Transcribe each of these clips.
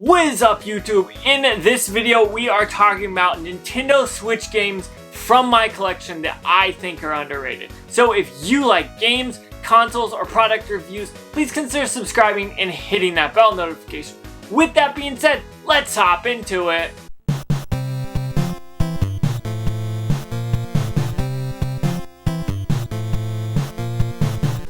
What is up, YouTube? In this video, we are talking about Nintendo Switch games from my collection that I think are underrated. So if you like games, consoles, or product reviews, please consider subscribing and hitting that bell notification. With that being said, let's hop into it.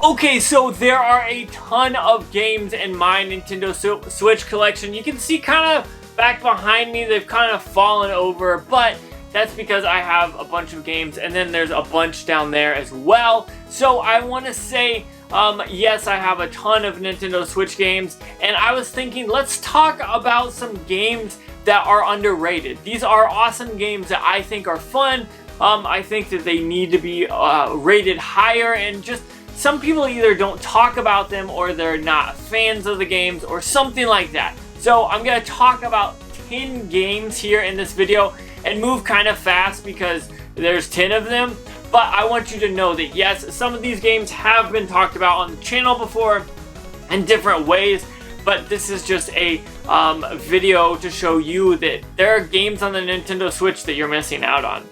Okay, so there are a ton of games in my Nintendo Switch collection. You can see kind of back behind me, they've kind of fallen over, but that's because I have a bunch of games, and then there's a bunch down there as well. So I want to say, yes, I have a ton of Nintendo Switch games, and I was thinking, let's talk about some games that are underrated. These are awesome games that I think are fun. I think that they need to be rated higher, and just some people either don't talk about them or they're not fans of the games or something like that. So I'm going to talk about 10 games here in this video and move kind of fast because there's 10 of them. But I want you to know that yes, some of these games have been talked about on the channel before in different ways. But this is just a video to show you that there are games on the Nintendo Switch that you're missing out on.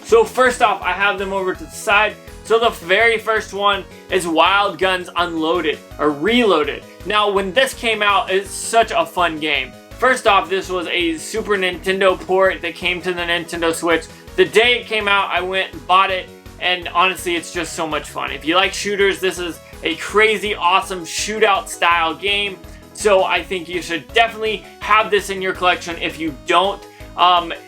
So first off, I have them over to the side. So the very first one is Wild Guns Unloaded, or Reloaded. Now when this came out, it's such a fun game. First off, this was a Super Nintendo port that came to the Nintendo Switch. The day it came out, I went and bought it, and honestly, it's just so much fun. If you like shooters, this is a crazy, awesome shootout style game. So I think you should definitely have this in your collection. If you don't,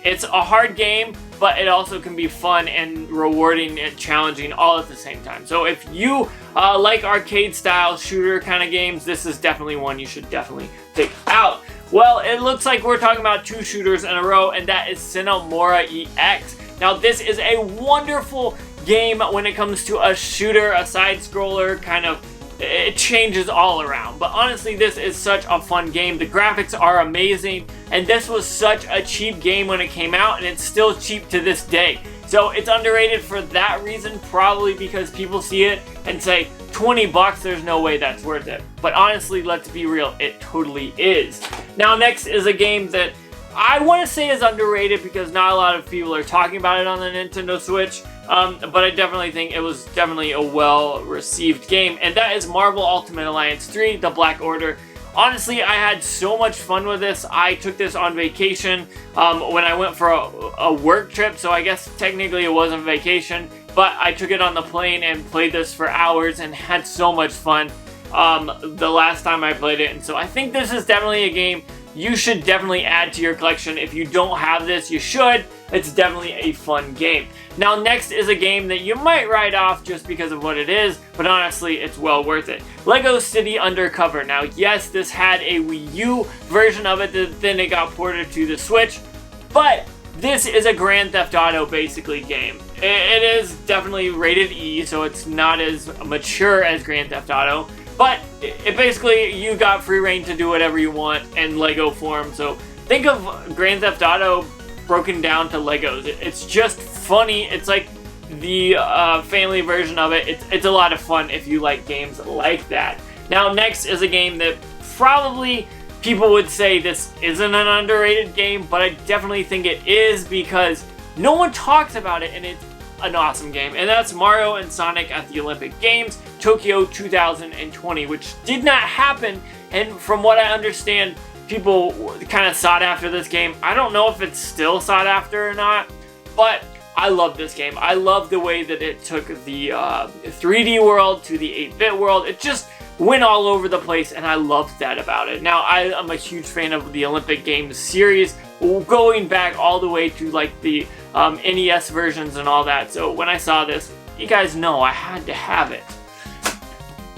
it's a hard game, but it also can be fun and rewarding and challenging all at the same time. So if you like arcade style shooter kind of games, this is definitely one you should definitely take out. Well, it looks like we're talking about two shooters in a row, and that is Cinnamora EX. Now this is a wonderful game when it comes to a shooter, a side scroller kind of. It changes all around, but honestly, this is such a fun game. The graphics are amazing, and this was such a cheap game when it came out, and it's still cheap to this day. So it's underrated for that reason, probably because people see it and say, 20 bucks, there's no way that's worth it. But honestly, let's be real, it totally is. Now next is a game that I want to say is underrated because not a lot of people are talking about it on the Nintendo Switch. But I definitely think it was definitely a well-received game, and that is Marvel Ultimate Alliance 3, The Black Order. Honestly, I had so much fun with this. I took this on vacation when I went for a work trip, so I guess technically it wasn't vacation, but I took it on the plane and played this for hours and had so much fun the last time I played it. And so I think this is definitely a game you should definitely add to your collection. If you don't have this, you should. It's definitely a fun game. Now next is a game that you might write off just because of what it is, but honestly, it's well worth it. Lego City Undercover. Now yes, this had a Wii U version of it, then it got ported to the Switch, but this is a Grand Theft Auto basically game. It is definitely rated E, so it's not as mature as Grand Theft Auto, but it basically, you got free reign to do whatever you want in Lego form. So think of Grand Theft Auto broken down to Legos. It's just funny. It's like the family version of it. It's a lot of fun if you like games like that. Now next is a game that probably people would say this isn't an underrated game, but I definitely think it is because no one talks about it, and it's an awesome game, and that's Mario and Sonic at the Olympic Games Tokyo 2020, which did not happen, and from what I understand, people kind of sought after this game. I don't know if it's still sought after or not, but I love this game. I love the way that it took the 3D world to the 8-bit world. It just went all over the place, and I loved that about it. Now, I am a huge fan of the Olympic Games series, going back all the way to like the NES versions and all that. So when I saw this, you guys know I had to have it.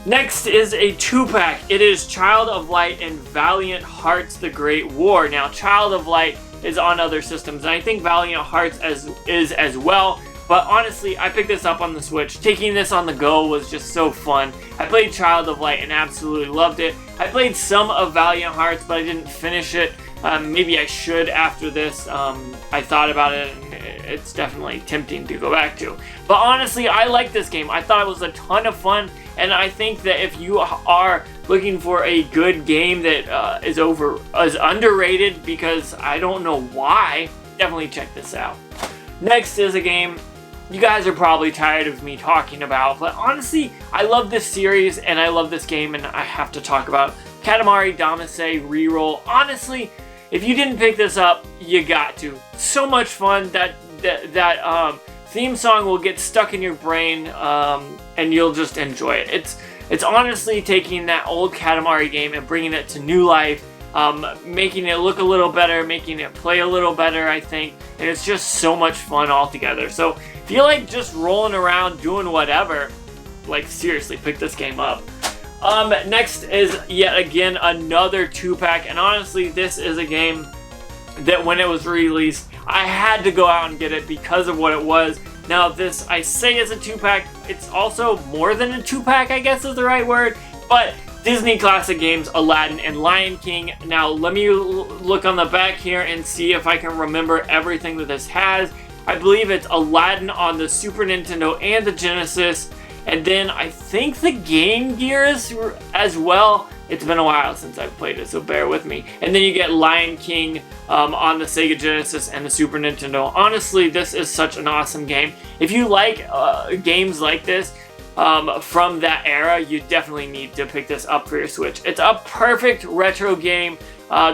Next is a 2-pack. It is Child of Light and Valiant Hearts: The Great War. Now, Child of Light is on other systems, and I think Valiant Hearts is as well. But honestly, I picked this up on the Switch. Taking this on the go was just so fun. I played Child of Light and absolutely loved it. I played some of Valiant Hearts, but I didn't finish it. Maybe I should after this. I thought about it, and it's definitely tempting to go back to. But honestly, I like this game. I thought it was a ton of fun, and I think that if you are looking for a good game that is underrated because I don't know why, definitely check this out. Next is a game you guys are probably tired of me talking about, but honestly, I love this series and I love this game, and I have to talk about Katamari Damacy Reroll. Honestly, if you didn't pick this up, you got to. So much fun. That theme song will get stuck in your brain, and you'll just enjoy it. It's honestly taking that old Katamari game and bringing it to new life, making it look a little better, making it play a little better, I think, and it's just so much fun altogether. So if you like just rolling around doing whatever, like seriously, pick this game up. Next is yet again another 2-pack, and honestly, this is a game that when it was released, I had to go out and get it because of what it was. Now this, I say is a 2-pack, it's also more than a 2-pack, I guess is the right word, but Disney classic games, Aladdin and Lion King. Now let me look on the back here and see if I can remember everything that this has. I believe it's Aladdin on the Super Nintendo and the Genesis, and then I think the Game Gear is as well. It's been a while since I've played it, so bear with me. And then you get Lion King on the Sega Genesis and the Super Nintendo. Honestly, this is such an awesome game. If you like games like this from that era, you definitely need to pick this up for your Switch. It's a perfect retro game.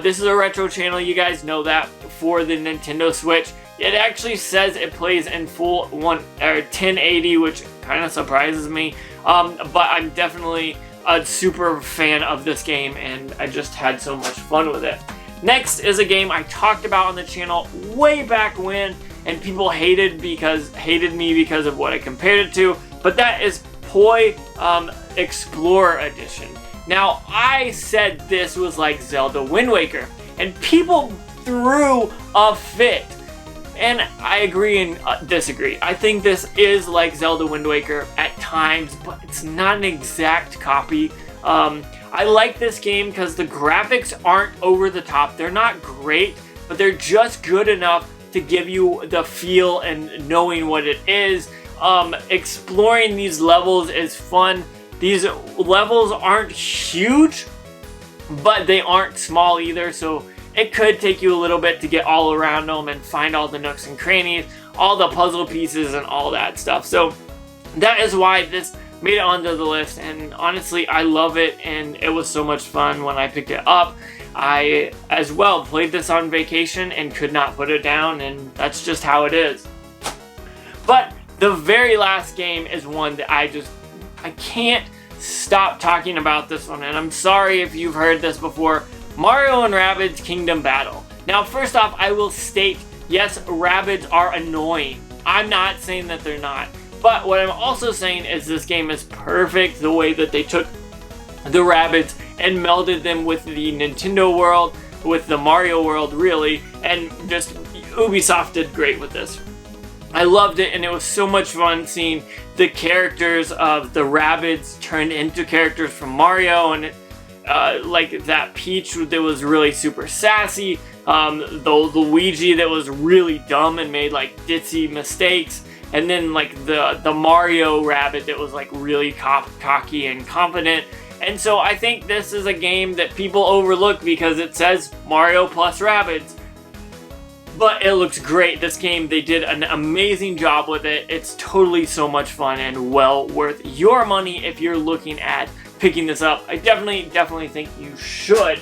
This is a retro channel, you guys know that, for the Nintendo Switch. It actually says it plays in full 1080, which kind of surprises me. But I'm definitely a super fan of this game, and I just had so much fun with it. Next is a game I talked about on the channel way back when, and people hated me because of what I compared it to, but that is Poi Explorer Edition. Now, I said this was like Zelda Wind Waker, and people threw a fit. And I agree and disagree. I think this is like Zelda Wind Waker at times, but it's not an exact copy. I like this game because the graphics aren't over the top. They're not great, but they're just good enough to give you the feel and knowing what it is. Exploring these levels is fun. These levels aren't huge, but they aren't small either, so it could take you a little bit to get all around them and find all the nooks and crannies, all the puzzle pieces and all that stuff. So that is why this made it onto the list, and honestly, I love it, and it was so much fun when I picked it up. I, as well, played this on vacation and could not put it down, and that's just how it is. But the very last game is one that I can't stop talking about this one, and I'm sorry if you've heard this before. Mario and Rabbids Kingdom Battle. Now, first off, I will state, yes, Rabbids are annoying. I'm not saying that they're not. But what I'm also saying is this game is perfect the way that they took the Rabbids and melded them with the Nintendo world, with the Mario world, really, and just Ubisoft did great with this. I loved it, and it was so much fun seeing the characters of the Rabbids turned into characters from Mario, and like that Peach that was really super sassy, the Luigi that was really dumb and made like ditzy mistakes, and then like the Mario Rabbit that was like really cocky and confident. And so I think this is a game that people overlook because it says Mario plus Rabbids. But it looks great. This game, they did an amazing job with it. It's totally so much fun and well worth your money if you're looking at picking this up. I definitely think you should.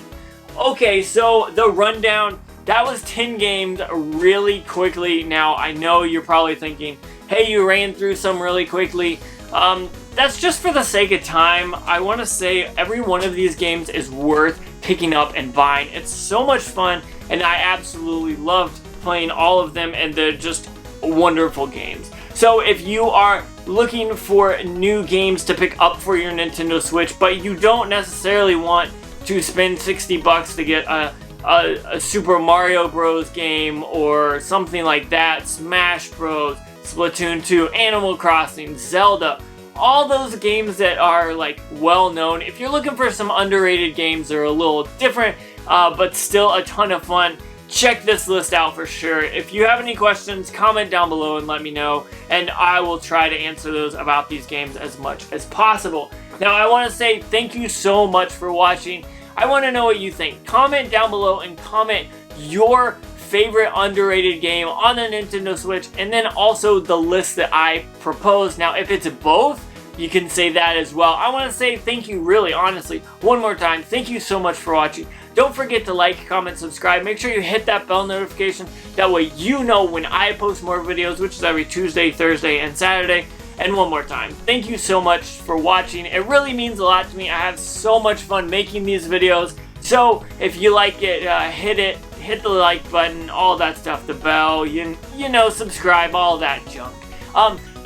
Okay, so the rundown, that was 10 games really quickly. Now, I know you're probably thinking, hey, you ran through some really quickly. That's just for the sake of time. I want to say every one of these games is worth picking up and buying. It's so much fun, and I absolutely loved playing all of them, and they're just wonderful games. So if you are looking for new games to pick up for your Nintendo Switch, but you don't necessarily want to spend 60 bucks to get a Super Mario Bros. Game or something like that, Smash Bros., Splatoon 2, Animal Crossing, Zelda, all those games that are like well known. If you're looking for some underrated games that are a little different, but still a ton of fun, check this list out for sure. If you have any questions, comment down below and let me know, and I will try to answer those about these games as much as possible. Now, I want to say thank you so much for watching. I want to know what you think. Comment down below and comment your favorite underrated game on the Nintendo Switch, and then also the list that I proposed. Now, if it's both, you can say that as well. I want to say thank you, really, honestly, one more time. Thank you so much for watching. Don't forget to like, comment, subscribe. Make sure you hit that bell notification. That way you know when I post more videos, which is every Tuesday, Thursday, and Saturday. And one more time, thank you so much for watching. It really means a lot to me. I have so much fun making these videos. So if you like it, hit the like button, all that stuff, the bell, you know, subscribe, all that junk.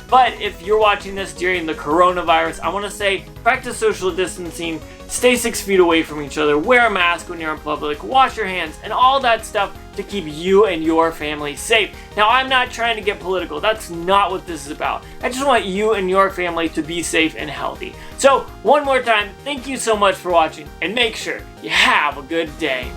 But if you're watching this during the coronavirus, I want to say practice social distancing, stay 6 feet away from each other, wear a mask when you're in public, wash your hands, and all that stuff to keep you and your family safe. Now, I'm not trying to get political. That's not what this is about. I just want you and your family to be safe and healthy. So, one more time, thank you so much for watching, and make sure you have a good day.